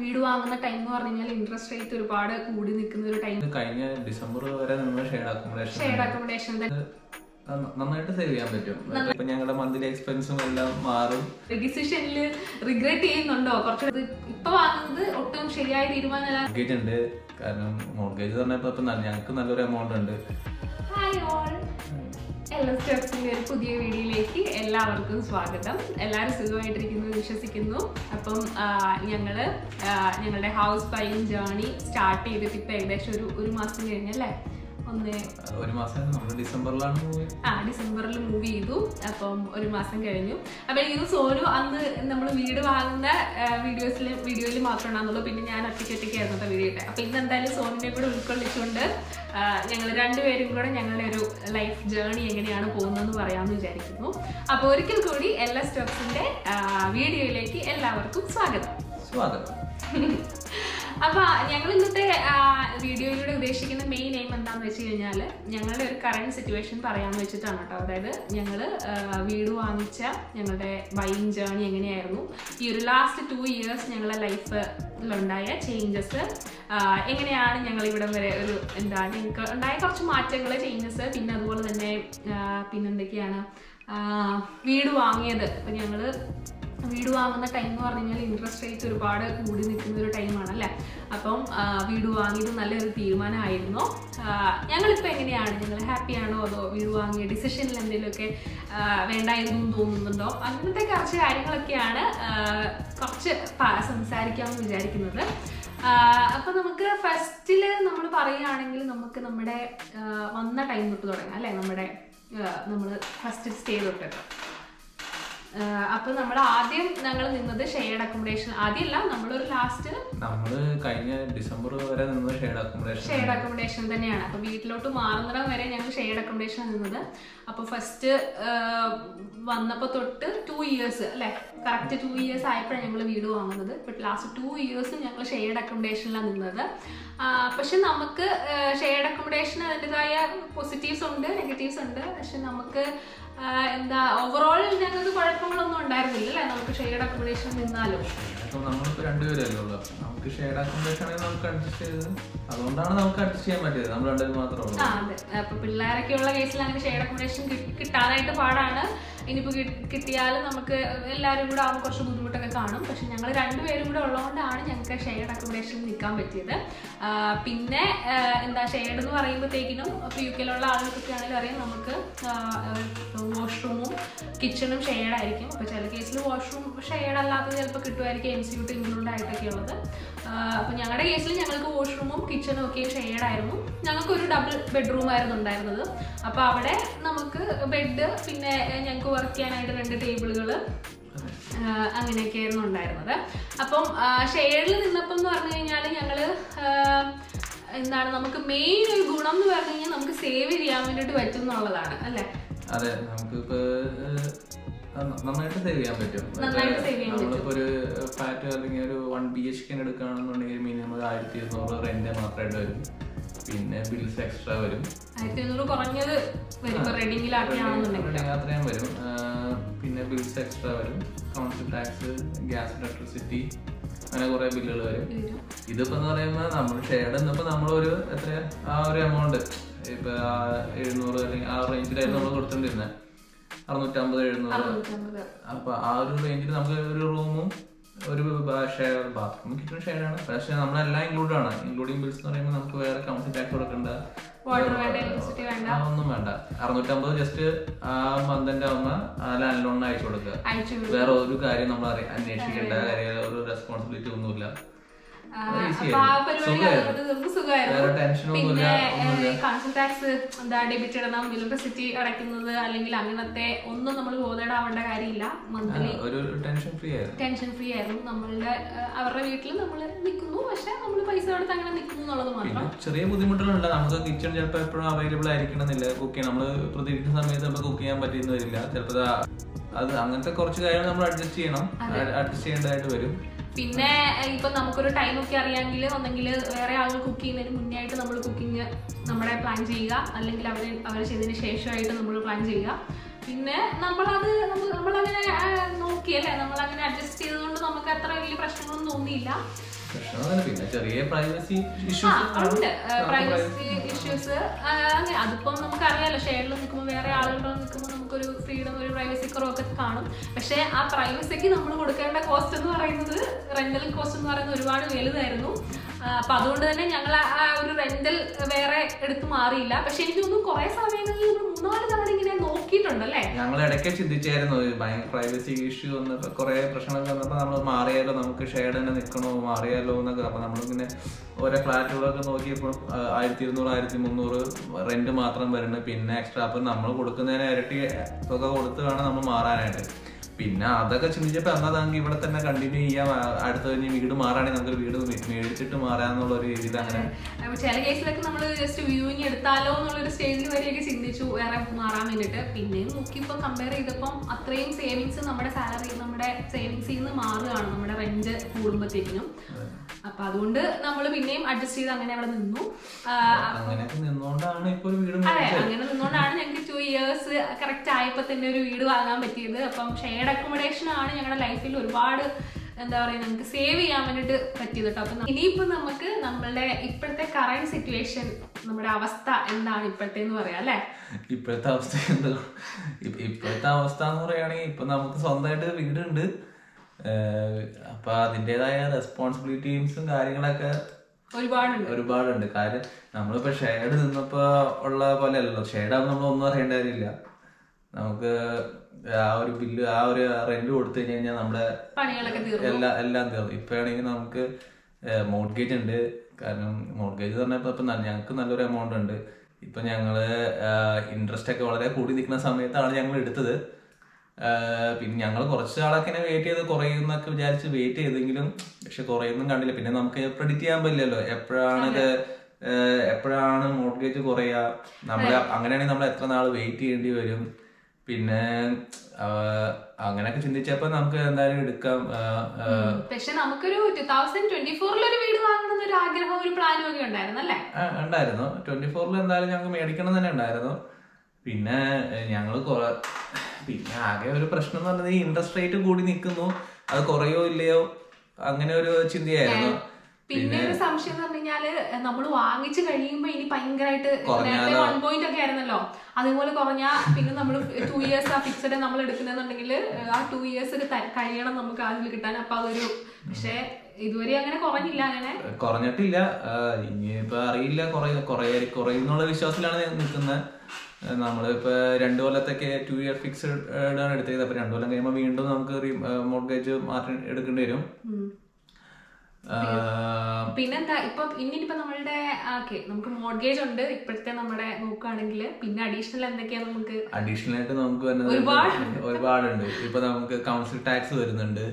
വീട് വാങ്ങുന്ന ടൈം എന്ന് പറഞ്ഞു കഴിഞ്ഞാൽ ഇൻട്രസ്റ്റ് റേറ്റ് ഒരുപാട് കൂടി നിൽക്കുന്ന ഒരു ടൈം. കഴിഞ്ഞ ഡിസംബർ വരെ നമ്മൾ ഷെയർഡ് അക്കോമഡേഷൻ നന്നായിട്ട് സേവ് ചെയ്യാൻ പറ്റും. ഇപ്പൊ ഞങ്ങളുടെ മന്ത്ലി എക്സ്പെൻസും എല്ലാം മാറും. ഡിസിഷനിൽ റിഗ്രറ്റ് ചെയ്യുന്നുണ്ടോ? കുറച്ച് ഇപ്പൊ വാങ്ങുന്നത് ഒട്ടും ശരിയായ തീരുമാനമല്ല. മോർഗേജ് ഉണ്ട്, കാരണം മോർഗേജ് പറഞ്ഞപ്പോ ഞങ്ങൾക്ക് നല്ലൊരു എമൗണ്ട് ഉണ്ട്. ഹായ് ഓൾ, LSTEPSന്റെ ഒരു പുതിയ വീഡിയോയിലേക്ക് എല്ലാവർക്കും സ്വാഗതം. എല്ലാവരും സുഖമായിട്ടിരിക്കുന്നു വിശ്വസിക്കുന്നു. അപ്പം ഞങ്ങളുടെ ഹൗസ് ബൈയിങ് ജേർണി സ്റ്റാർട്ട് ചെയ്തിട്ട് ഇപ്പൊ ഏകദേശം ഒരു മാസം കഴിഞ്ഞല്ലേ? ഒരു മാസം നമ്മൾ ഡിസംബറിലാണ് ഡിസംബറിൽ മൂവ് ചെയ്തു. അപ്പം ഒരു മാസം കഴിഞ്ഞു. അപ്പൊ എനിക്ക് സോനു അന്ന് നമ്മൾ വീട് വാങ്ങുന്ന വീഡിയോയിൽ മാത്രമേ ഉണ്ടാകുന്നുള്ളൂ. പിന്നെ ഞാൻ ഒറ്റയ്ക്കായിരുന്നു വീഡിയോ ഇട്ടെ. അപ്പൊ ഇന്ന് എന്തായാലും സോനുവിനെ കൂടെ ഉൾക്കൊള്ളിച്ചുകൊണ്ട് ഞങ്ങൾ രണ്ടുപേരും കൂടെ ഞങ്ങളുടെ ഒരു ലൈഫ് ജേർണി എങ്ങനെയാണ് പോകുന്നതെന്ന് പറയാമെന്ന് വിചാരിക്കുന്നു. അപ്പൊ ഒരിക്കൽ കൂടി LSTEPSന്റെ വീഡിയോയിലേക്ക് എല്ലാവർക്കും സ്വാഗതം. അപ്പൊ ഞങ്ങൾ ഇന്നത്തെ വീഡിയോയിലൂടെ ഉദ്ദേശിക്കുന്ന മെയിൻ എയിം എന്താണെന്ന് വെച്ച് കഴിഞ്ഞാൽ ഞങ്ങളുടെ ഒരു കറണ്ട് സിറ്റുവേഷൻ പറയാമെന്ന് വെച്ചിട്ടാണ് കേട്ടോ. അതായത് ഞങ്ങൾ വീട് വാങ്ങിച്ച ഞങ്ങളുടെ ബൈയിങ് ജേർണി എങ്ങനെയായിരുന്നു, ഈ ഒരു ലാസ്റ്റ് 2 years ഞങ്ങളുടെ ലൈഫിലുണ്ടായ ചേഞ്ചസ് എങ്ങനെയാണ്, ഞങ്ങൾ ഇവിടെ വരെ ഒരു ഞങ്ങൾക്ക് ഉണ്ടായ കുറച്ച് മാറ്റങ്ങൾ, ചേഞ്ചസ്, പിന്നെ അതുപോലെ തന്നെ പിന്നെന്തൊക്കെയാണ് വീട് വാങ്ങിയത്. ഇപ്പം ഞങ്ങൾ വീട് വാങ്ങുന്ന ടൈം എന്ന് പറഞ്ഞു കഴിഞ്ഞാൽ ഇൻട്രസ്റ്റ് റേറ്റ് ഒരുപാട് കൂടി നിൽക്കുന്ന ഒരു ടൈമാണ് അല്ലേ? അപ്പം വീട് വാങ്ങിയത് നല്ലൊരു തീരുമാനമായിരുന്നു. ഞങ്ങളിപ്പോൾ എങ്ങനെയാണ്, ഞങ്ങൾ ഹാപ്പിയാണോ, അതോ വീട് വാങ്ങിയ ഡിസിഷനിൽ എന്തെങ്കിലുമൊക്കെ വേണ്ടായിരുന്നു എന്ന് തോന്നുന്നുണ്ടോ, അങ്ങനത്തെ കുറച്ച് കാര്യങ്ങളൊക്കെയാണ് കുറച്ച് സംസാരിക്കാമെന്ന് വിചാരിക്കുന്നത്. അപ്പം നമുക്ക് ഫസ്റ്റിൽ നമ്മൾ പറയുകയാണെങ്കിൽ നമുക്ക് നമ്മുടെ വന്ന ടൈം തൊട്ട് തുടങ്ങാം അല്ലേ? നമ്മൾ ഫസ്റ്റ് സ്റ്റേ തൊട്ട്. അപ്പൊ നമ്മൾ ആദ്യം ഞങ്ങൾ നിന്നത് ഷെയർഡ് അക്കോമഡേഷൻ. ആദ്യമല്ല, നമ്മളൊരു ലാസ്റ്റ് കഴിഞ്ഞ ഡിസംബർ വരെ നിന്നത് ഷെയർഡ് അക്കോമഡേഷൻ തന്നെയാണ്. അപ്പൊ വീട്ടിലോട്ട് മാറുന്നിടം വരെ ഞങ്ങൾ ഷെയർഡ് അക്കോമഡേഷൻ നിന്നത്. അപ്പൊ ഫസ്റ്റ് വന്നപ്പോ തൊട്ട് 2 years അല്ലെ, കറക്റ്റ് 2 years ആയപ്പോഴാണ് ഞങ്ങൾ വീട് വാങ്ങുന്നത്. ഇപ്പൊ ലാസ്റ്റ് 2 years ഞങ്ങൾ ഷെയർഡ് അക്കോമഡേഷനിലാണ് നിന്നത്. പക്ഷെ നമുക്ക് ഷെയർഡ് അക്കോമഡേഷൻ അതിൻ്റെതായ പോസിറ്റീവ്സ് ഉണ്ട്, നെഗറ്റീവ്സ് ഉണ്ട്. പക്ഷെ നമുക്ക് ഓവറോൾ ഞങ്ങൾക്ക് കുഴപ്പങ്ങളൊന്നും ഉണ്ടായിരുന്നില്ല അല്ലേ? നമുക്ക് ഷെയർഡ് അക്കോമഡേഷൻ നിന്നാലും നമ്മളിപ്പോ രണ്ടുപേരല്ലേ ഉള്ളൂ. നമുക്ക് ഷെയർഡ് അക്കോമഡേഷൻ ആണെങ്കിൽ നമുക്ക് അഡ്ജസ്റ്റ് ചെയ്ത്, അതുകൊണ്ടാണ് നമുക്ക് അഡ്ജസ്റ്റ് ചെയ്യാൻ പറ്റിയത്. നമ്മൾ രണ്ടുപേരും മാത്രമേ ഉള്ളൂ. അതെ. അപ്പൊ പിള്ളേരൊക്കെ ഉള്ള കേസിൽ അങ്ങനെ ഷെയർഡ് അക്കോമഡേഷൻ കിട്ടാനായിട്ട് പാടാണ്. ഇനിയിപ്പോൾ കിട്ടിയാലും നമുക്ക് എല്ലാവരും കൂടെ ആകുമ്പോൾ കുറച്ച് ബുദ്ധിമുട്ടൊക്കെ കാണും. പക്ഷെ ഞങ്ങൾ രണ്ടുപേരും കൂടെ ഉള്ളതുകൊണ്ടാണ് ഞങ്ങൾക്ക് ഷെയർഡ് അക്കോമഡേഷനിൽ നിൽക്കാൻ പറ്റിയത്. പിന്നെ ഷെയർഡ് എന്ന് പറയുമ്പോഴത്തേക്കിനും ഇപ്പോൾ UK യിലുള്ള ആളുകൾക്കൊക്കെ ആണെങ്കിലും അറിയാം, നമുക്ക് വാഷ്റൂമും കിച്ചണും ഷെയർഡ് ആയിരിക്കും. അപ്പോൾ ചില കേസിൽ വാഷ്റൂം ഷെയർഡ് അല്ലാത്തത് ചിലപ്പോൾ കിട്ടുമായിരിക്കും, MCU ഇൻക്ലൂഡ് ആയിട്ടൊക്കെ ഉള്ളത്. അപ്പോൾ ഞങ്ങളുടെ കേസിൽ ഞങ്ങൾക്ക് വാഷ്റൂമും കിച്ചണും ഒക്കെ ഷെയർഡ് ആയിരുന്നു. ഞങ്ങൾക്കൊരു ഡബിൾ ബെഡ്റൂം ആയിരുന്നു ഉണ്ടായിരുന്നത്. അപ്പോൾ അവിടെ നമുക്ക് ബെഡ്, പിന്നെ ഞങ്ങൾക്ക് വർക്ക് ചെയ്യാനായിട്ട് 2 ടേബിളുകൾ, അങ്ങനെയൊക്കെയായിരുന്നു ഉണ്ടായിരുന്നത്. അപ്പം ഷെയർഡിൽ നിന്നപ്പം എന്ന് പറഞ്ഞു കഴിഞ്ഞാൽ ഞങ്ങൾ നമുക്ക് മെയിൻ ഒരു ഗുണം എന്ന് പറഞ്ഞു കഴിഞ്ഞാൽ നമുക്ക് സേവ് ചെയ്യാൻ വേണ്ടിയിട്ട് പറ്റും എന്നുള്ളതാണ് അല്ലേ? അതെ, നമുക്കിപ്പോ നന്നായിട്ട് സേവ് ചെയ്യാൻ പറ്റും. നമ്മളിപ്പോ ഒരു ഫ്ലാറ്റ് അല്ലെങ്കിൽ ഒരു 1 BHK എടുക്കുകയാണെന്നുണ്ടെങ്കിൽ മിനിമം 1200 റെന്റ് മാത്രമായിട്ട് വരും. പിന്നെ ബിൽസ് എക്സ്ട്രാ വരും, 1200 കുറഞ്ഞത് അത്രയും വരും. പിന്നെ ബിൽസ് എക്സ്ട്രാ വരും, കൗൺസിൽ ടാക്സ്, ഗ്യാസ്, ഇലക്ട്രിസിറ്റി, അങ്ങനെ കുറെ ബില്ലുകൾ വരും. ഇതിപ്പോ എന്ന് പറയുമ്പോൾ നമ്മൾ ഷെയർഡ് എന്നപ്പോ നമ്മളൊരു ആ ഒരു എമൗണ്ട് ഇപ്പൊ 700 അല്ലെങ്കിൽ ആ റേഞ്ചിലായിരുന്നു നമ്മൾ കൊടുത്തോണ്ടിരുന്നത്, 650-700. അപ്പൊ ആ ഒരു റേഞ്ചിൽ നമുക്ക് ഒരു റൂമും ഒരു ഷെയർ ബാത്റൂം കിച്ചൺ ഷെയർ ആണ്. പക്ഷെ നമ്മളെല്ലാം ഇൻക്ലൂഡ് ആണ്. ഇൻക്ലൂഡിംഗ് ബിൽസ് എന്ന് പറയുമ്പോൾ നമുക്ക് വേറെ കൗൺസിൽ ടാക്സ് കൊടുക്കണ്ട, ഒന്നും വേണ്ട. 650 ജസ്റ്റ് ആ മന്തിന്റെ ആവുന്ന ലാൻഡ് ലോണിന് അയച്ചു കൊടുക്കുക. വേറെ ഒരു കാര്യം നമ്മൾ അന്വേഷിക്കേണ്ട കാര്യം, ഒരു റെസ്പോൺസിബിലിറ്റി ഒന്നുമില്ല. ഡെബിറ്റ് ഇടണം, ഇലക്ട്രിസിറ്റി അടയ്ക്കുന്നത് അല്ലെങ്കിൽ അങ്ങനത്തെ ഒന്നും നമ്മൾ ബോധേടാവേണ്ട കാര്യമില്ല. മന്ത്ലി ടെൻഷൻ ഫ്രീ ആയിരുന്നു. അവരുടെ വീട്ടിൽ നമ്മൾ നിൽക്കുന്നു, പക്ഷെ നമ്മൾ പൈസ കൊടുത്ത് അങ്ങനെ നിൽക്കുന്നു എന്നുള്ളത് മാത്രം. ചെറിയ ബുദ്ധിമുട്ടുകളുണ്ട്. നമുക്ക് കിച്ചൺ ചിലപ്പോൾ എപ്പോഴും അവൈലബിൾ ആയിരിക്കണമെന്നില്ല. കുക്ക് ചെയ്യാൻ നമ്മൾ പ്രതീക്ഷിക്കുന്ന സമയത്ത് നമുക്ക് കുക്ക് ചെയ്യാൻ പറ്റിയെന്ന് വരില്ല. ചിലപ്പോൾ അത് അങ്ങനത്തെ കുറച്ച് കാര്യങ്ങൾ നമ്മൾ അഡ്ജസ്റ്റ് ചെയ്യേണ്ടതായിട്ട് വരും. പിന്നെ ഇപ്പൊ നമുക്കൊരു ടൈം ഒക്കെ അറിയാമെങ്കിൽ ഒന്നെങ്കിൽ വേറെ ആളുകൾ കുക്ക് ചെയ്യുന്നതിന് മുന്നേ ആയിട്ട് നമ്മൾ കുക്കിംഗ് നമ്മുടെ പ്ലാൻ ചെയ്യുക, അല്ലെങ്കിൽ അവർ ചെയ്തതിന് ശേഷമായിട്ട് നമ്മൾ പ്ലാൻ ചെയ്യുക. പിന്നെ നമ്മളങ്ങനെ നോക്കിയല്ലേ, നമ്മളങ്ങനെ അഡ്ജസ്റ്റ് ചെയ്തുകൊണ്ട് നമുക്ക് അത്ര വലിയ പ്രശ്നങ്ങളൊന്നും തോന്നിയില്ല. പിന്നെ ചെറിയ പ്രൈവസി ഉണ്ട്, പ്രൈവസി ഇഷ്യൂസ്. അതിപ്പം നമുക്കറിയാലോ, ഷെയറിൽ നിൽക്കുമ്പോൾ വേറെ ആളുകളോ നിൽക്കുമ്പോൾ നമുക്കൊരു ഫ്രീഡം, ഒരു പ്രൈവസി കുറവൊക്കെ കാണും. പക്ഷെ ആ പ്രൈവസിക്ക് നമ്മൾ കൊടുക്കേണ്ട കോസ്റ്റ് എന്ന് പറയുന്നത്, റെന്റൽ കോസ്റ്റ് എന്ന് പറയുന്നത് ഒരുപാട് വലുതായിരുന്നു. അപ്പൊ അതുകൊണ്ട് തന്നെ ഞങ്ങൾ ആ ഒരു റെന്റൽ വേറെ എടുത്ത് മാറിയില്ല. പക്ഷെ എനിക്ക് തോന്നുന്നു കുറെ സമയങ്ങളിൽ 3-4 തവണ ഇങ്ങനെ നോക്കിയിട്ടുണ്ടല്ലേ. ഞങ്ങൾ ഇടയ്ക്ക് ചിന്തിച്ചായിരുന്നു ഭയങ്കര പ്രൈവസി ഇഷ്യൂ വന്നപ്പോ കുറെ പ്രശ്നങ്ങൾ വന്നപ്പോ നമ്മൾ മാറിയാലോ, നമുക്ക് ഷെയർഡ് തന്നെ നിൽക്കണോ, മാറിയാലോ എന്നൊക്കെ. അപ്പൊ നമ്മളിങ്ങനെ ഓരോ ഫ്ലാറ്റുകളൊക്കെ നോക്കിയപ്പോൾ 1200-1300 റെന്റ് മാത്രം വരുന്നത്. പിന്നെ എക്സ്ട്രാ അപ്പൊ നമ്മൾ കൊടുക്കുന്നതിന് ഇരട്ടി തുക കൊടുത്ത് വേണം നമ്മൾ മാറാനായിട്ട്. പിന്നെ അതൊക്കെ ചിന്തിച്ചപ്പോൾ എന്നാണെങ്കിൽ ഇവിടെ തന്നെ കണ്ടിന്യൂ ചെയ്യാം, അടുത്ത കഴിഞ്ഞ് വീട് മാറാണെങ്കിൽ നമുക്കൊരു വീട് മേടിച്ചിട്ട് മാറാന്നുള്ള ഒരു രീതിയിൽ അങ്ങനെ. ചില കേസിലൊക്കെ നമ്മൾ ജസ്റ്റ് വ്യൂവിങ് എടുത്താലോ എന്നുള്ളൊരു സ്റ്റേജിൽ വരെയൊക്കെ ചിന്തിച്ചു വേറെ മാറാൻ വേണ്ടിയിട്ട്. പിന്നെയും നോക്കിയപ്പോൾ കമ്പയർ ചെയ്തപ്പം അത്രയും സേവിങ്സ് നമ്മുടെ സാലറി, നമ്മുടെ സേവിങ്സിൽ നിന്ന് മാറുകയാണ് നമ്മുടെ റെന്റ് കൂടുമ്പോഴത്തേക്കിനും. അപ്പൊ അതുകൊണ്ട് നമ്മൾ പിന്നെയും അഡ്ജസ്റ്റ് ചെയ്ത് അങ്ങനെ അവിടെ നിന്നു. അങ്ങനെ നിന്നുകൊണ്ടാണ് ഞങ്ങൾക്ക് 2 years കറക്റ്റ് ആയപ്പോ തന്നെ ഒരു വീട് വാങ്ങാൻ പറ്റിയത്. അപ്പം ഷെയർഡ് അക്കോമഡേഷൻ ആണ് ഞങ്ങളുടെ ലൈഫിൽ ഒരുപാട് എന്താ പറയുക, നമുക്ക് സേവ് ചെയ്യാൻ വേണ്ടിട്ട് പറ്റിയത് കേട്ടോ. അപ്പൊ ഇനിയിപ്പോ നമുക്ക് നമ്മളുടെ ഇപ്പോഴത്തെ കറന്റ് സിറ്റുവേഷൻ, നമ്മുടെ അവസ്ഥ എന്താണ് ഇപ്പോഴത്തെ എന്ന് പറയാം അല്ലെ. ഇപ്പോഴത്തെ അവസ്ഥ എന്താ, ഇപ്പോഴത്തെ അവസ്ഥ എന്ന് പറയുകയാണെങ്കിൽ ഇപ്പൊ നമുക്ക് സ്വന്തമായിട്ട് വീടുണ്ട്. അപ്പൊ അതിൻ്റെതായ റെസ്പോൺസിബിലിറ്റീസും കാര്യങ്ങളൊക്കെ ഒരുപാടുണ്ട്. കാര്യം നമ്മളിപ്പോ ഷെയർഡ് നിന്നപ്പോ ഉള്ള പോലെ അല്ലല്ലോ. ഷെയർഡ് ആകുമ്പോൾ നമ്മളൊന്നും അറിയേണ്ട കാര്യമില്ല. നമുക്ക് ആ ഒരു ബില്ല്, ആ ഒരു റെന്റ് കൊടുത്തു കഴിഞ്ഞാൽ നമ്മുടെ എല്ലാം തീർന്നു. ഇപ്പൊ ആണെങ്കിൽ നമുക്ക് മോർഗേജ് ഉണ്ട്. കാരണം മോർഗേജ് പറഞ്ഞപ്പോ ഇപ്പൊ ഞങ്ങൾക്ക് നല്ലൊരു എമൗണ്ട് ഉണ്ട്. ഇപ്പൊ ഞങ്ങള് ഇൻട്രസ്റ്റ് ഒക്കെ വളരെ കൂടി നിൽക്കുന്ന സമയത്താണ് ഞങ്ങൾ എടുത്തത്. പിന്നെ ഞങ്ങൾ കുറച്ച് നാളൊക്കെ വെയിറ്റ് ചെയ്ത് കുറയുന്നൊക്കെ വിചാരിച്ച് വെയിറ്റ് ചെയ്തെങ്കിലും പക്ഷെ കുറയൊന്നും കണ്ടില്ല. പിന്നെ നമുക്ക് പ്രെഡിക്റ്റ് ചെയ്യാൻ പറ്റില്ലല്ലോ എപ്പോഴാണ് മോർഗേജ് കുറയുക. നമ്മള് അങ്ങനെയാണെങ്കിൽ നമ്മൾ എത്ര നാൾ വെയിറ്റ് ചെയ്യേണ്ടി വരും. പിന്നെ അങ്ങനെയൊക്കെ ചിന്തിച്ചപ്പോ നമുക്ക് എന്തായാലും എടുക്കാം. പക്ഷെ നമുക്കൊരു 2024 ഒരു വീട് വാങ്ങണം ഒരു ആഗ്രഹം, ഒരു പ്ലാനും ഒക്കെ ഉണ്ടായിരുന്നു. 24 എന്തായാലും ഞങ്ങൾക്ക് മേടിക്കണം തന്നെ ഉണ്ടായിരുന്നു. പിന്നെ ഞങ്ങള് പിന്നെ ആകെ ഒരു പ്രശ്നം എന്ന് പറഞ്ഞത് ഈ ഇൻട്രസ്റ്റ് റേറ്റ് കൂടി നിൽക്കുന്നു, അത് കുറയോ ഇല്ലയോ അങ്ങനെ ഒരു ചിന്തയായിരുന്നു. പിന്നെ ഒരു സംശയം എന്ന് പറഞ്ഞു കഴിഞ്ഞാല് നമ്മൾ വാങ്ങിച്ചു കഴിയുമ്പോ ഇനി ഭയങ്കരമായിട്ട് 1 ഒക്കെ ആയിരുന്നല്ലോ, അതുപോലെ കുറഞ്ഞാ പിന്നെ നമ്മൾ 2 years ആ ഫിക്സഡ് നമ്മൾ എടുക്കുന്നുണ്ടെങ്കിൽ ആ 2 years കഴിയണം നമുക്ക് അതിൽ കിട്ടാൻ. അപ്പൊ അതൊരു പക്ഷെ ഇതുവരെ അങ്ങനെ കുറഞ്ഞിട്ടില്ല. ഇനിയിപ്പോ അറിയില്ല കുറയുന്നുള്ള വിശ്വാസത്തിലാണ് നിൽക്കുന്നത്. നമ്മളിപ്പോ 2 കൊല്ലത്തൊക്കെ 2 year ഫിക്സഡ് ആണ് എടുത്തത്. അപ്പൊ 2 കൊല്ലം കഴിയുമ്പോ വീണ്ടും നമുക്ക് മോർഗേജ് മാറ്റി എടുക്കേണ്ടി വരും. പിന്നെന്താ ഇനിയിപ്പോ നമ്മളുടെ നമുക്ക് മോർഗേജ് ഉണ്ട് ഇപ്പോഴത്തെ നമ്മുടെ നോക്കുകയാണെങ്കിൽ. പിന്നെ അഡീഷണൽ എന്തൊക്കെയാ നമുക്ക് അഡീഷണൽ ആയിട്ട് നമുക്ക് ഒരുപാടുണ്ട്. ഇപ്പൊ നമുക്ക് കൗൺസിൽ ടാക്സ് വരുന്നുണ്ട്.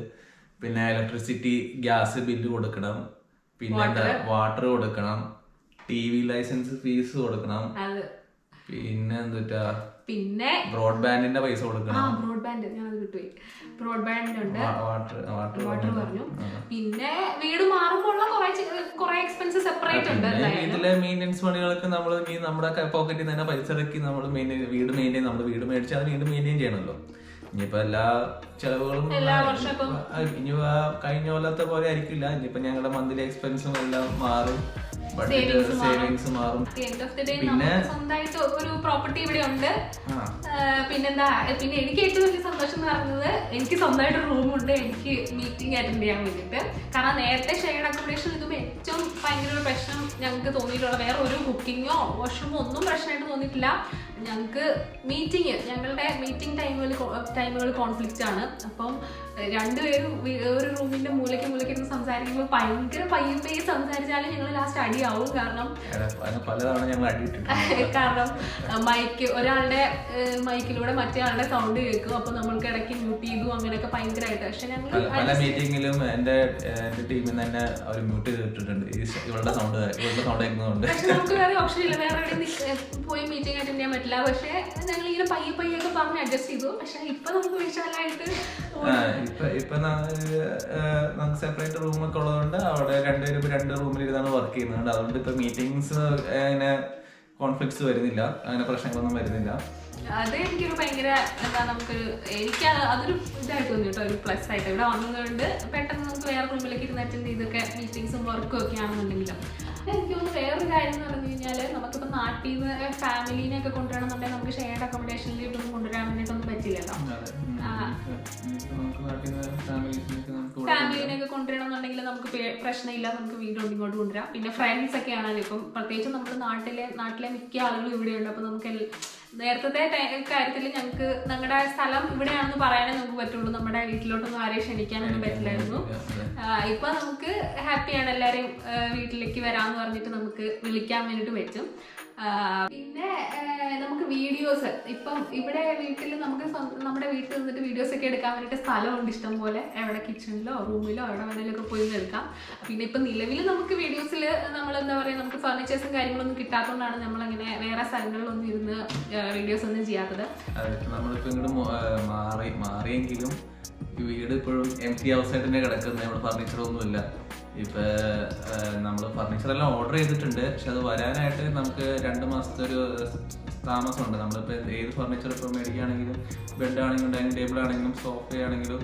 പിന്നെ ഇലക്ട്രിസിറ്റി ഗ്യാസ് ബില്ല് കൊടുക്കണം. പിന്നെ വാട്ടർ കൊടുക്കണം. TV ലൈസൻസ് ഫീസ് കൊടുക്കണം. പിന്നെ എന്തുട്ടാ, പിന്നെ ബ്രോഡ്ബാൻഡിന്റെ പൈസ കൊടുക്കണം. ബ്രോഡ്ബാൻഡ് ഞാനത് വിട്ടുപോയി. ബ്രോഡ്ബാൻഡ് ഉണ്ട്, വാട്ടർ പറഞ്ഞു. പിന്നെ വീട് മാറുമ്പോൾ കുറെ എക്സ്പെൻസ് സെപ്പറേറ്റ് ഉണ്ട്. വീട്ടിലെ മെയിൻ്റെനൻസ് പണികൾക്ക് നമ്മൾ നമ്മുടെ പോക്കറ്റിൽ തന്നെ പൈസ ഇറക്കി നമ്മൾ വീട് മെയിൻറ്റെയിൻ, നമ്മൾ വീട് മേടിച്ചാൽ വീട് മെയിൻറ്റെയിൻ ചെയ്യണമല്ലോ. ഇനിയിപ്പോ എല്ലാ ചെലവുകളും ഇനി കഴിഞ്ഞ കൊല്ലത്തെ പോലെ ആയിരിക്കില്ല. ഇനിയിപ്പോ ഞങ്ങളുടെ മന്ത്ലി എക്സ്പെൻസും എല്ലാം മാറും, സേവിങ്സ് മാറും. പിന്നെ സ്വന്തമായിട്ട് ഒരു പ്രോപ്പർട്ടി ഇവിടെ ഉണ്ട്. പിന്നെന്താ, പിന്നെ എനിക്ക് ഏറ്റവും വലിയ സന്തോഷം എന്ന് പറയുന്നത് എനിക്ക് സ്വന്തമായിട്ട് റൂമുണ്ട് എനിക്ക് മീറ്റിംഗ് അറ്റൻഡ് ചെയ്യാൻ വേണ്ടിയിട്ട്. കാരണം നേരത്തെ ഷെയർഡ് അക്കോമഡേഷൻ ഇതുമ്പോൾ ഏറ്റവും ഭയങ്കര ഒരു പ്രശ്നം ഞങ്ങൾക്ക് തോന്നിയിട്ടുള്ള വേറെ ഒരു കുക്കിങ്ങോ വാഷ്റൂമോ ഒന്നും പ്രശ്നമായിട്ട് തോന്നിയിട്ടില്ല. ഞങ്ങൾക്ക് ഞങ്ങളുടെ മീറ്റിംഗ് ടൈമുകൾ കോൺഫ്ലിക്റ്റ് ആണ്. അപ്പം രണ്ടുപേരും ഒരു റൂമിന്റെ മൂലയ്ക്ക് ഇരുന്ന് സംസാരിക്കുമ്പോൾ ഭയങ്കര പയ്യെ സംസാരിച്ചാലും ഞങ്ങൾ ലാസ്റ്റ് അടിയാവും. കാരണം ഒരാളുടെ മൈക്കിലൂടെ മറ്റേ ആളുടെ സൗണ്ട് കേൾക്കും. അപ്പൊ നമ്മൾക്ക് ഇടയ്ക്ക് മ്യൂട്ട് ചെയ്തു, അങ്ങനെയൊക്കെ ഭയങ്കരമായിട്ട്. പക്ഷെ ഞങ്ങൾ പല മീറ്റിംഗിലും എന്റെ ടീമിൽ നിന്ന് തന്നെ അവർ മ്യൂട്ട് ചെയ്തിട്ടുണ്ട് ഇവളുടെ സൗണ്ട് കേൾക്കുന്നുണ്ട്. പക്ഷെ നമുക്ക് വേറെ ഓപ്ഷൻ ഇല്ല, വേറെ എവിടെയും പോയി മീറ്റിംഗ് അറ്റൻഡ് ചെയ്യാൻ പറ്റില്ല. പക്ഷെ ഞങ്ങൾ ഇങ്ങനെ പയ്യൊക്കെ പറഞ്ഞ് അഡ്ജസ്റ്റ് ചെയ്തു. പക്ഷെ ഇപ്പൊ നമുക്ക് വിശാലമായിട്ട് ഇപ്പൊ നമുക്ക് സെപ്പറേറ്റ് റൂമൊക്കെ ഉള്ളതുകൊണ്ട് അവിടെ 2 റൂമിൽ ഇരുന്നാണ് വർക്ക് ചെയ്യുന്നുണ്ട്. അതുകൊണ്ട് ഇപ്പൊ മീറ്റിംഗ്സ് അങ്ങനെ കോൺഫ്ലിക്ട്സ് വരുന്നില്ല, അങ്ങനെ പ്രശ്നങ്ങളൊന്നും വരുന്നില്ല. അത് എനിക്കൊരു ഭയങ്കര എന്താ നമുക്കൊരു എനിക്ക് അതൊരു ഇതായിട്ട് തോന്നി കേട്ടോ, ഒരു പ്ലസ് ആയിട്ട്. ഇവിടെ വന്നതുകൊണ്ട് പെട്ടെന്ന് നമുക്ക് വേറെ റൂമിലേക്ക് ഇരുന്ന് അറ്റൻഡ് ചെയ്തൊക്കെ മീറ്റിംഗ്സും വർക്കും ഒക്കെ ആണെന്നുണ്ടെങ്കിലും എനിക്ക് തോന്നുന്നു വേറൊരു കാര്യം എന്ന് പറഞ്ഞു കഴിഞ്ഞാൽ നമുക്കിപ്പോൾ നാട്ടിൽ നിന്ന് ഫാമിലീനെയൊക്കെ കൊണ്ടുവരണമെന്നുണ്ടെങ്കിൽ നമുക്ക് ഷെയർഡ് അക്കോമഡേഷനിൽ ഇതൊന്നും കൊണ്ടുവരാൻ വേണ്ടിയിട്ടൊന്നും പറ്റില്ലല്ലോ. ഫാമിലിനെയൊക്കെ കൊണ്ടുവരണമെന്നുണ്ടെങ്കിൽ നമുക്ക് പ്രശ്നമില്ല, നമുക്ക് വീണ്ടും ഇങ്ങോട്ട് കൊണ്ടുവരാം. പിന്നെ ഫ്രണ്ട്സ് ഒക്കെ ആണെങ്കിലും ഇപ്പം പ്രത്യേകിച്ച് നമ്മുടെ നാട്ടിലെ മിക്ക ആളുകളും ഇവിടെയുണ്ട്. അപ്പം നമുക്ക് നേരത്തെ കാര്യത്തിൽ ഞങ്ങൾക്ക് ഞങ്ങളുടെ സ്ഥലം ഇവിടെയാണെന്ന് പറയാനേ നമുക്ക് പറ്റുള്ളൂ, നമ്മുടെ വീട്ടിലോട്ടൊന്നും ആരെയും ക്ഷണിക്കാനൊന്നും പറ്റില്ലായിരുന്നു. ഇപ്പൊ നമുക്ക് ഹാപ്പിയാണ്, എല്ലാവരെയും വീട്ടിലേക്ക് വരാമെന്ന് പറഞ്ഞിട്ട് നമുക്ക് വിളിക്കാൻ വേണ്ടിയിട്ട് പറ്റും. പിന്നെ നമുക്ക് വീഡിയോസ് ഇപ്പം ഇവിടെ വീട്ടിൽ നമുക്ക് നമ്മുടെ വീട്ടിൽ നിന്നിട്ട് വീഡിയോസ് ഒക്കെ എടുക്കാൻ വേണ്ടിയിട്ട് സ്ഥലമുണ്ട് ഇഷ്ടം പോലെ. എവിടെ കിച്ചണിലോ റൂമിലോ എവിടെ വേണേലൊക്കെ പോയി എടുക്കാം. പിന്നെ ഇപ്പം നിലവിൽ നമുക്ക് വീഡിയോസിൽ നമ്മൾ എന്താ പറയുക, നമുക്ക് ഫർണിച്ചേഴ്സും കാര്യങ്ങളൊന്നും കിട്ടാത്തതുകൊണ്ടാണ് നമ്മളങ്ങനെ വേറെ സ്ഥലങ്ങളിലൊന്നും ഇരുന്ന് വീഡിയോസ് ഒന്നും ചെയ്യാത്തത്. നമ്മളിപ്പോ ഇങ്ങോട്ട് മാറിയെങ്കിലും വീട് ഇപ്പോഴും എംപ്റ്റി ഹൗസ് ആയിട്ട് തന്നെ കിടക്കുന്നത്, നമ്മുടെ ഫർണിച്ചറൊന്നുമില്ല. ഇപ്പൊ നമ്മൾ ഫർണിച്ചറെല്ലാം ഓർഡർ ചെയ്തിട്ടുണ്ട്, പക്ഷെ അത് വരാനായിട്ട് നമുക്ക് 2 മാസത്തെ ഒരു താമസമുണ്ട്. നമ്മളിപ്പോൾ ഏത് ഫർണിച്ചർ ഇപ്പോൾ മേടിക്കുകയാണെങ്കിലും ബെഡ് ആണെങ്കിലും ഡൈനിങ് ടേബിൾ ആണെങ്കിലും സോഫ ആണെങ്കിലും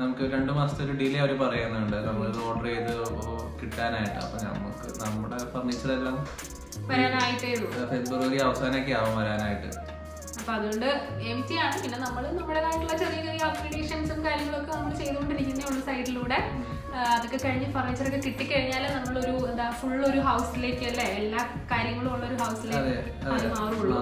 നമുക്ക് 2 മാസത്തെ ഒരു ഡിലേ അവർ പറയുന്നുണ്ട് നമ്മളിത് ഓർഡർ ചെയ്ത് കിട്ടാനായിട്ട്. അപ്പം നമുക്ക് നമ്മുടെ ഫർണിച്ചറെല്ലാം ഫെബ്രുവരി അവസാനമൊക്കെ ആവും വരാനായിട്ട്. അപ്പൊ അതുകൊണ്ട് എംറ്റി ആണ്. പിന്നെ നമ്മൾ നമ്മുടേതായിട്ടുള്ള ചെറിയ ചെറിയ അപ്ഗ്രേഡേഷൻസും കാര്യങ്ങളൊക്കെ നമ്മൾ ചെയ്തുകൊണ്ടിരിക്കുന്നേ ഉള്ളൂ സൈഡിലൂടെ. അതൊക്കെ കഴിഞ്ഞ് ഫർണിച്ചറൊക്കെ കിട്ടിക്കഴിഞ്ഞാൽ നമ്മളൊരു എന്താ ഫുൾ ഒരു ഹൗസിലേക്ക് അല്ലേ, എല്ലാ കാര്യങ്ങളും ഉള്ള ഒരു ഹൗസിലേക്ക് അത് മാറുള്ളൂ.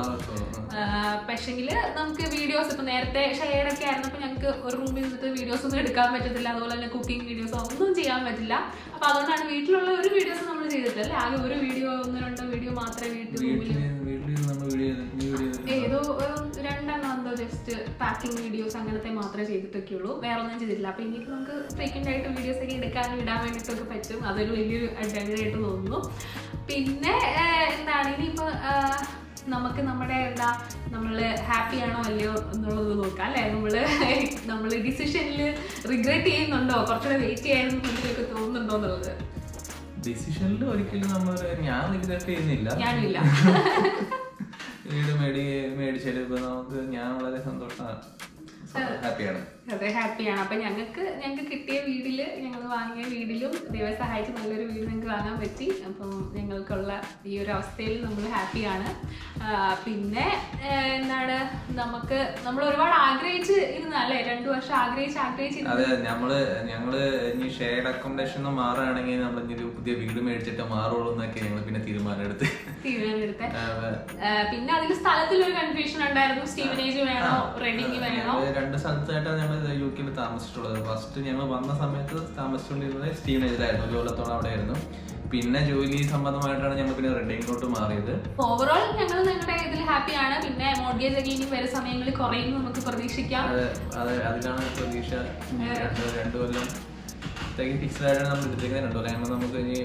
പക്ഷെങ്കിൽ നമുക്ക് വീഡിയോസ് ഇപ്പൊ നേരത്തെ ഷെയർഡൊക്കെ ആയിരുന്നപ്പോൾ ഞങ്ങൾക്ക് ഒരു റൂമിൽ നിന്നിട്ട് വീഡിയോസ് ഒന്നും എടുക്കാൻ പറ്റത്തില്ല, അതുപോലെ തന്നെ കുക്കിംഗ് വീഡിയോസ് ഒന്നും ചെയ്യാൻ പറ്റില്ല. അപ്പൊ അതുകൊണ്ടാണ് വീട്ടിലുള്ള ഒരു വീഡിയോസ് നമ്മൾ ചെയ്തിട്ടില്ല, ആകെ ഒരു വീഡിയോ 1-2 വീഡിയോ മാത്രമേ വീട്ടിൽ ഏതോ 2 എന്തോ ജസ്റ്റ് പാക്കിംഗ് വീഡിയോസ് അങ്ങനത്തെ മാത്രമേ ചെയ്തിട്ടൊക്കെ ഉള്ളൂ, വേറെ ഒന്നും ചെയ്തിട്ടില്ല. അപ്പൊ ഇനിയിപ്പോൾ നമുക്ക് ഫ്രീക്വന്റ് ആയിട്ട് വീഡിയോസ് ഒക്കെ എടുക്കാനും ഇടാൻ വേണ്ടിയിട്ടൊക്കെ പറ്റും. അതൊരു വലിയൊരു അഡ്വാൻറ്റേജ് ആയിട്ട് തോന്നുന്നു. പിന്നെ എന്താണ് ഇനിയിപ്പോൾ നമുക്ക് നമ്മുടെ എന്താ നമ്മൾ ഹാപ്പി ആണോ അല്ലയോ എന്നുള്ളത് നോക്കാം അല്ലേ. നമ്മൾ ഡിസിഷനിൽ റിഗ്രറ്റ് ചെയ്യുന്നുണ്ടോ, കുറച്ചുകൂടെ വെയിറ്റ് ചെയ്യാനും എന്തെങ്കിലുമൊക്കെ തോന്നുന്നുണ്ടോ എന്നുള്ളത്. ഡിസിഷനിൽ ഒരിക്കലും ഞാൻ റിഗ്രറ്റ് ചെയ്യുന്നില്ല. ഞാനില്ല. വീട് മേടിച്ചത് ഇപ്പൊ നമുക്ക് ഞാൻ വളരെ സന്തോഷമാണ്, ഹാപ്പിയാണ്. അതെ, ഹാപ്പിയാണ്. അപ്പൊ ഞങ്ങൾക്ക് കിട്ടിയ വീടില്, ഞങ്ങൾ വാങ്ങിയ വീടിലും ദൈവം സഹായിച്ച് നല്ലൊരു വീട് ഞങ്ങൾക്ക് വാങ്ങാൻ പറ്റി. അപ്പം ഞങ്ങൾക്കുള്ള ഈ ഒരു അവസ്ഥയിൽ നമ്മൾ ഹാപ്പിയാണ്. പിന്നെ എന്താണ് നമ്മൾ ഒരുപാട് ആഗ്രഹിച്ച് ഇരുന്നല്ലേ, 2 വർഷം ആഗ്രഹിച്ച്. അതെ, ഞങ്ങള് ഇനി ഷെയർഡ് അക്കോമഡേഷൻ മാറുകയാണെങ്കിൽ നമ്മൾ ഇനി ഒരു പുതിയ വീട് മേടിച്ചിട്ട് മാറുള്ളൂ എന്നൊക്കെ ഞങ്ങൾ പിന്നെ തീരുമാനമെടുത്ത്. പിന്നെ അതിൽ സ്ഥലത്തിലൊരു കൺഫ്യൂഷൻ ഉണ്ടായിരുന്നു, സ്റ്റീവനേജ് വേണോ റെഡിങ് വേണോ. 2 സ്ഥലത്തായിട്ടാണ് ഞങ്ങൾ UK താമസിച്ചിട്ടുള്ളത്. ഫസ്റ്റ് ഞങ്ങൾ വന്ന സമയത്ത് താമസിച്ചുകൊണ്ടിരുന്നത് സ്റ്റീവനേജിലായിരുന്നു, ജോലത്തോളം അവിടെ ആയിരുന്നു. പിന്നെ ജോലി സംബന്ധമായിട്ടാണ് ഞങ്ങൾ പിന്നെ റെഡിങ്ങിലോട്ട് മാറിയത്. ഓവറോൾ ഞങ്ങളുടെ ഇതിൽ ഹാപ്പിയാണ്. പിന്നെ മോർഗേജ് ഒക്കെ ഇനി വരും സമയങ്ങളിൽ കുറയും നമുക്ക് പ്രതീക്ഷിക്കാം. അതെ, അതിലാണ് പ്രതീക്ഷ. 2 കൊല്ലം ഫിക്സ്ഡ് ആയിട്ടാണ് നമ്മൾ എടുത്തേക്കുന്നത്. 2 കൊല്ലം നമുക്ക് ഇനി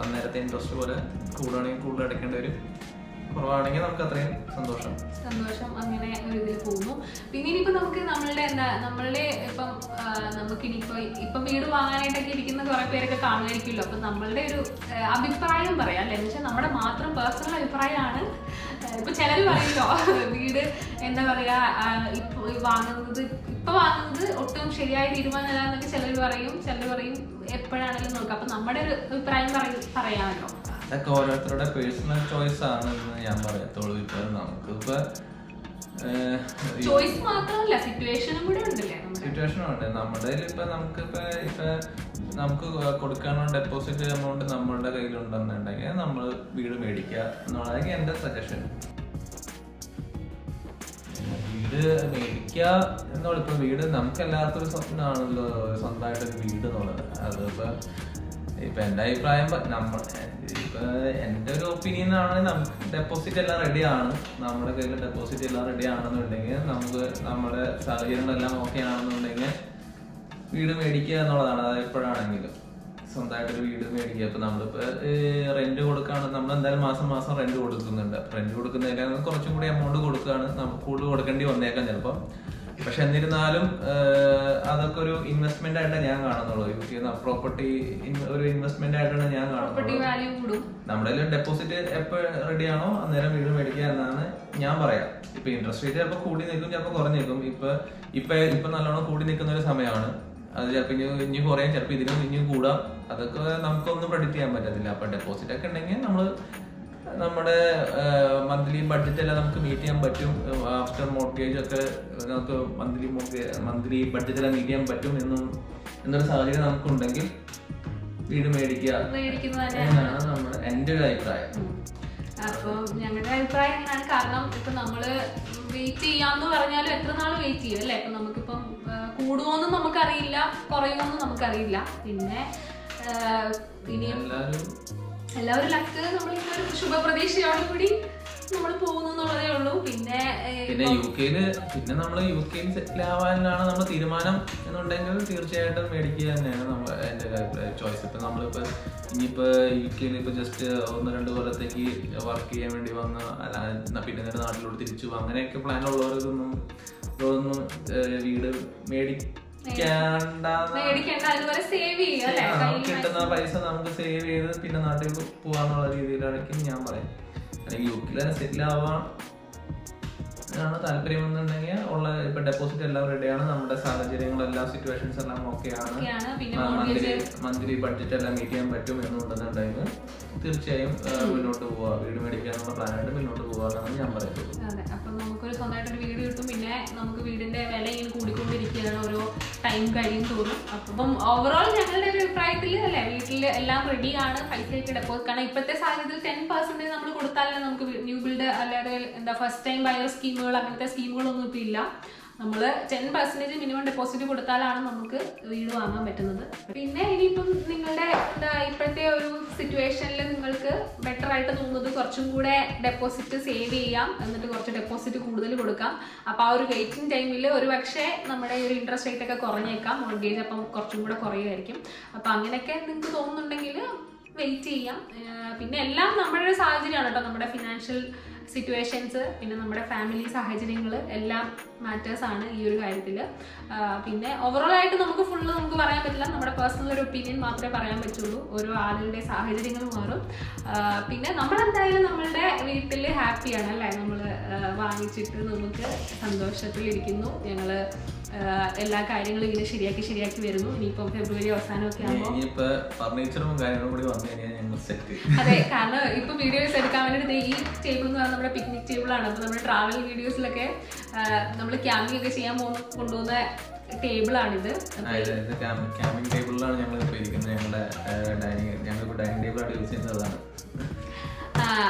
അന്നേരത്തെ ഇൻട്രസ്റ്റ് പോലെ കൂടുകയാണെങ്കിൽ കൂടുതൽ അടയ്ക്കേണ്ടി വരും, കുറവാണെങ്കിൽ നമുക്ക് അത്രയും സന്തോഷം. അങ്ങനെ ഒരു ഇതിൽ പോകുന്നു. പിന്നെ ഇനിയിപ്പോ നമുക്ക് നമ്മളുടെ ഇപ്പം നമുക്കിനിയിപ്പം വീട് വാങ്ങാനായിട്ടൊക്കെ ഇരിക്കുന്ന കുറെ പേരൊക്കെ കാണുമായിരിക്കുമല്ലോ. അപ്പൊ നമ്മളുടെ ഒരു അഭിപ്രായം പറയാം അല്ലെ, എന്ന് വെച്ചാൽ നമ്മുടെ മാത്രം പേഴ്സണൽ അഭിപ്രായമാണ്. ഇപ്പൊ ചിലർ പറയുമല്ലോ വീട് എന്താ പറയാ ഇപ്പൊ വാങ്ങുന്നത് ഒട്ടും ശരിയായ തീരുമാനമല്ല എന്നൊക്കെ ചിലർ പറയും എപ്പോഴാണെങ്കിലും നോക്കാം. അപ്പൊ നമ്മുടെ ഒരു അഭിപ്രായം പറയാമല്ലോ. അതൊക്കെ ഓരോരുത്തരുടെ പേഴ്സണൽ ചോയ്സ് ആണെന്ന് ഞാൻ പറയത്തുള്ളൂ. ഇപ്പൊ നമുക്കിപ്പോ ചോയ്സ് മാത്രമല്ല, സിറ്റുവേഷനും കൂടെ ഉണ്ടല്ലേ. സിറ്റുവേഷനും ഉണ്ട് നമ്മുടെ. ഇപ്പൊ നമുക്ക് കൊടുക്കാനുള്ള ഡെപ്പോസിറ്റ് എമൗണ്ട് നമ്മളുടെ കയ്യിലുണ്ടെന്നുണ്ടെങ്കിൽ നമ്മൾ വീട് മേടിക്കുക എന്നുള്ളതായിരിക്കും എൻ്റെ സജഷൻ. വീട് മേടിക്കുക എന്നുള്ളത് ഇപ്പൊ വീട് നമുക്ക് എല്ലാവർക്കും ഒരു സ്വപ്നമാണല്ലോ, സ്വന്തമായിട്ടൊരു വീട് എന്നുള്ളത്. അതിപ്പോ എൻ്റെ അഭിപ്രായം എൻ്റെ ഒരു ഒപ്പീനിയൻ ആണെങ്കിൽ നമുക്ക് ഡെപ്പോസിറ്റ് എല്ലാം റെഡിയാണ്, നമ്മുടെ കയ്യിൽ ഡെപ്പോസിറ്റ് എല്ലാം റെഡി ആണെന്നുണ്ടെങ്കിൽ നമുക്ക് നമ്മുടെ സാഹചര്യങ്ങളെല്ലാം ഓക്കെ ആണെന്നുണ്ടെങ്കിൽ വീട് മേടിക്കുക എന്നുള്ളതാണ്. അത് എപ്പോഴാണെങ്കിലും സ്വന്തമായിട്ടൊരു വീട് മേടിക്കുക. ഇപ്പൊ നമ്മളിപ്പോ റെന്റ് കൊടുക്കുകയാണ്, നമ്മൾ എന്തായാലും മാസം റെന്റ് കൊടുക്കുന്നുണ്ട്. റെന്റ് കൊടുക്കുന്നതിൽ കുറച്ചും കൂടി എമൗണ്ട് കൊടുക്കുകയാണ്, നമുക്ക് കൂടുതൽ കൊടുക്കേണ്ടി വന്നേക്കാം ചിലപ്പം. പക്ഷെ എന്നിരുന്നാലും അതൊക്കെ ഒരു ഇൻവെസ്റ്റ്മെന്റ് ആയിട്ട് ഞാൻ കാണുന്നുള്ളൂ. പ്രോപ്പർട്ടി ഒരു ഇൻവെസ്റ്റ്മെന്റ് ആയിട്ടാണ് ഞാൻ കാണുന്നത്. നമ്മുടെ ഡെപ്പോസിറ്റ് എപ്പോൾ റെഡിയാണോ അന്നേരം വീട് മേടിക്കുക എന്നാണ് ഞാൻ പറയാം. ഇപ്പൊ ഇൻട്രസ്റ്റ് റേറ്റ് ചിലപ്പോൾ കൂടി നിൽക്കും, ചിലപ്പോൾ കുറഞ്ഞു നിൽക്കും. ഇപ്പൊ നല്ലോണം കൂടി നിൽക്കുന്ന ഒരു സമയമാണ്. അത് ചിലപ്പോൾ ഇനി കുറയാൻ, ചിലപ്പോൾ ഇതിനും ഇനിയും കൂടാം. അതൊക്കെ നമുക്കൊന്നും പ്രെഡിക്റ്റ് ചെയ്യാൻ പറ്റത്തില്ല. അപ്പൊ ഡെപ്പോസിറ്റ് ഒക്കെ ഉണ്ടെങ്കിൽ നമ്മുടെ മന്ത്ലി ബഡ്ജറ്റ് എല്ലാം നമുക്ക് മീറ്റ് ചെയ്യാൻ പറ്റും. ആഫ്റ്റർ മോർഗേജ് ഒക്കെ നമുക്ക് മന്ത്ലി ബഡ്ജറ്റ് എല്ലാം മീറ്റ് ചെയ്യാൻ പറ്റും എന്നൊരു സാഹചര്യം നമുക്കുണ്ടെങ്കിൽ വീട് മേടിക്കുക എന്നാണ് എൻ്റെ ഒരു അഭിപ്രായം. അപ്പൊ ഞങ്ങളുടെ അഭിപ്രായം എങ്ങനെയാണ്, കാരണം ഇപ്പൊ നമ്മള് വെയിറ്റ് ചെയ്യാന്ന് പറഞ്ഞാലും എത്ര നാൾ വെയിറ്റ് ചെയ്യും അല്ലെ. ഇപ്പൊ നമുക്കിപ്പം കൂടുമോന്നും നമുക്കറിയില്ല, കുറയുമോന്നും നമുക്കറിയില്ല. പിന്നെ ഇനിയും എല്ലാവരും ലക്ക് നമ്മളിപ്പോ ഒരു ശുഭപ്രതീക്ഷയോടുകൂടി നമ്മൾ പോകുന്നു എന്നുള്ളതേ ഉള്ളൂ. പിന്നെ നമ്മൾ യു കെയിൽ സെറ്റിൽ ആവാനാണ് നമ്മൾ തീരുമാനം എന്നുണ്ടെങ്കിൽ തീർച്ചയായിട്ടും മേടിക്കുക തന്നെയാണ് എൻ്റെ ചോയ്സ്. ഇപ്പൊ നമ്മളിപ്പോ ഇനിയിപ്പോ യു കെയിൽ ഇപ്പൊ ജസ്റ്റ് 1-2 കൊല്ലത്തേക്ക് വർക്ക് ചെയ്യാൻ വേണ്ടി വന്ന് പിന്നെ നാട്ടിലോട്ട് തിരിച്ചു പോകും അങ്ങനെയൊക്കെ പ്ലാൻ ഉള്ളവർക്കൊന്നും വീട് കിട്ടുന്ന പൈസ നമുക്ക് സേവ് ചെയ്ത് പിന്നെ നാട്ടിൽ പോവാന്നുള്ള രീതിയിലായിരിക്കും ഞാൻ പറയാം. അല്ലെങ്കിൽ യു കെയിൽ സെറ്റിൽ ആവാൻ ആണ് താല്പര്യം എന്നുണ്ടെങ്കിൽ ഇപ്പൊ ഡെപ്പോസിറ്റ് എല്ലാം റെഡിയാണ്, നമ്മുടെ സാഹചര്യങ്ങളെല്ലാം സിറ്റുവേഷൻസ് എല്ലാം ഓക്കെയാണ്, മന്ത്ലി ബഡ്ജറ്റ് എല്ലാം മീറ്റ് ചെയ്യാൻ പറ്റും എന്നുണ്ടെന്നുണ്ടെങ്കിൽ തീർച്ചയായും മുന്നോട്ട് പോവാ, വീട് മേടിക്കാനുള്ള പ്ലാനായിട്ട് മുന്നോട്ട് പോവാന്നാണ് ഞാൻ പറയുന്നത്. അതെ, അപ്പൊ നമുക്കൊരു സ്വന്തമായിട്ടൊരു വീട് കിട്ടും. പിന്നെ നമുക്ക് വീടിന്റെ വില ഇങ്ങനെ കൂടിക്കൊണ്ടിരിക്കുകയാണ് ഓരോ ടൈം കഴിയും തോറും. അപ്പം ഓവറോൾ ഞങ്ങളുടെ ഒരു അഭിപ്രായത്തിൽ അല്ലെ വീട്ടിൽ എല്ലാം റെഡിയാണ്, പൈസയൊക്കെ ഡെപ്പോസിറ്റ്. കാരണം ഇപ്പോഴത്തെ സാഹചര്യത്തിൽ 10% നമ്മൾ കൊടുത്താലേ നമുക്ക് ന്യൂ ബിൽഡ് അല്ലാതെ ഫസ്റ്റ് ടൈം ബയർ സ്കീമുകൾ അങ്ങനത്തെ സ്കീമുകളൊന്നും ഇപ്പം ഇല്ല. നമ്മൾ 10% മിനിമം ഡെപ്പോസിറ്റ് കൊടുത്താലാണ് നമുക്ക് വീട് വാങ്ങാൻ പറ്റുന്നത്. പിന്നെ ഇനിയിപ്പം നിങ്ങളുടെ ഇപ്പോഴത്തെ ഒരു സിറ്റുവേഷനിൽ നിങ്ങൾക്ക് ബെറ്റർ ആയിട്ട് തോന്നുന്നത് കുറച്ചും കൂടെ ഡെപ്പോസിറ്റ് സേവ് ചെയ്യാം, എന്നിട്ട് കുറച്ച് ഡെപ്പോസിറ്റ് കൂടുതൽ കൊടുക്കാം. അപ്പോൾ ആ ഒരു വെയിറ്റിംഗ് ടൈമിൽ ഒരു പക്ഷേ നമ്മുടെ ഒരു ഇൻട്രസ്റ്റ് റേറ്റ് ഒക്കെ കുറഞ്ഞേക്കാം, മോർഗേജ് അപ്പം കുറച്ചും കൂടെ കുറയുമായിരിക്കും. അപ്പം അങ്ങനെയൊക്കെ നിങ്ങൾക്ക് തോന്നുന്നുണ്ടെങ്കിൽ വെയിറ്റ് ചെയ്യാം. പിന്നെ എല്ലാം നമ്മുടെ ഒരു സാഹചര്യമാണ് കേട്ടോ, നമ്മുടെ ഫിനാൻഷ്യൽ സിറ്റുവേഷൻസ് പിന്നെ നമ്മുടെ ഫാമിലി സാഹചര്യങ്ങൾ എല്ലാം മാറ്റേഴ്സാണ് ഈ ഒരു കാര്യത്തിൽ. പിന്നെ ഓവറോൾ ആയിട്ട് നമുക്ക് ഫുള്ള് നമുക്ക് പറയാൻ പറ്റില്ല, നമ്മുടെ പേഴ്സണൽ ഒരു ഒപ്പീനിയൻ മാത്രമേ പറയാൻ പറ്റുള്ളൂ. ഓരോ ആളുകളുടെ സാഹചര്യങ്ങൾ മാറും. പിന്നെ നമ്മളെന്തായാലും നമ്മളുടെ വീട്ടിൽ ഹാപ്പിയാണ് അല്ലേ, നമ്മൾ വാങ്ങിച്ചിട്ട് നമുക്ക് സന്തോഷത്തിലിരിക്കുന്നു. ഞങ്ങൾ എല്ലാ കാര്യങ്ങളും ഇങ്ങനെ ശരിയാക്കി വരുന്നു. ഇനിയിപ്പം ഫെബ്രുവരി അവസാനമൊക്കെ ആകുമ്പോൾ അതെ, കാരണം ഇപ്പൊ വീഡിയോസ് എടുക്കാൻ വേണ്ടിയിട്ട് ഈ ടേബിൾ എന്ന് പറഞ്ഞാൽ നമ്മുടെ പിക്നിക് ടേബിളാണ്. അപ്പൊ നമ്മുടെ ട്രാവൽ വീഡിയോസിലൊക്കെ നമ്മൾ ക്യാമ്പിംഗ് ഒക്കെ ചെയ്യാൻ കൊണ്ടുപോകുന്ന ടേബിളാണിത്. ക്യാമ്പിംഗ് ടേബിളിലാണ് ഞങ്ങൾ ഇപ്പോൾ ഇരിക്കുന്നത്. ഞങ്ങളിപ്പോൾ ഡൈനിങ് ടേബിളായിട്ട് യൂസ് ചെയ്യുന്നതാണ്.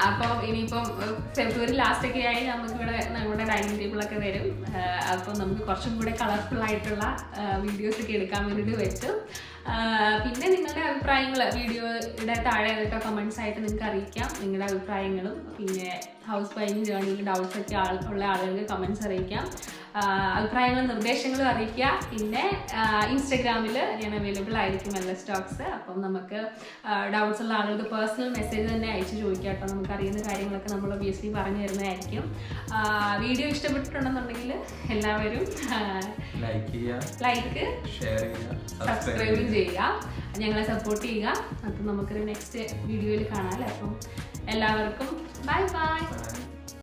അപ്പം ഇനിയിപ്പം ഫെബ്രുവരി ലാസ്റ്റ് ഒക്കെ ആയി നമുക്കിവിടെ നമ്മുടെ ഡൈനിങ് ടേബിളൊക്കെ വരും. അപ്പം നമുക്ക് കുറച്ചും കൂടെ കളർഫുൾ ആയിട്ടുള്ള വീഡിയോസ് ഒക്കെ എടുക്കാൻ വേണ്ടിയിട്ട് വെച്ചു. പിന്നെ നിങ്ങളുടെ അഭിപ്രായങ്ങൾ വീഡിയോയുടെ താഴെ ഏതൊക്കെ കമൻസ് ആയിട്ട് നിങ്ങൾക്ക് അറിയിക്കാം, നിങ്ങളുടെ അഭിപ്രായങ്ങളും. പിന്നെ ഹൗസ് ബൈയിങ് ജേർണിയിൽ ഡൗട്ട്സ് ഒക്കെ ഉള്ള ആളുകൾക്ക് കമൻസ് അറിയിക്കാം, അഭിപ്രായങ്ങളും നിർദ്ദേശങ്ങളും അറിയിക്കുക. പിന്നെ ഇൻസ്റ്റഗ്രാമിൽ ഞാൻ അവൈലബിൾ ആയിരിക്കും LS Talks. അപ്പം നമുക്ക് ഡൗട്ട്സ് ഉള്ള ആളുകൾക്ക് പേഴ്സണൽ മെസ്സേജ് തന്നെ അയച്ച് ചോദിക്കാം കേട്ടോ. നമുക്ക് അറിയുന്ന കാര്യങ്ങളൊക്കെ നമ്മൾ ഒബിയസ്ലി പറഞ്ഞു തരുന്നതായിരിക്കും. വീഡിയോ ഇഷ്ടപ്പെട്ടിട്ടുണ്ടെന്നുണ്ടെങ്കിൽ എല്ലാവരും ലൈക്ക് സബ്സ്ക്രൈബ് ചെയ്യുക, ഞങ്ങളെ സപ്പോർട്ട് ചെയ്യുക. അപ്പം നമുക്കൊരു നെക്സ്റ്റ് വീഡിയോയിൽ കാണാം അല്ലേ. അപ്പം എല്ലാവർക്കും ബൈ.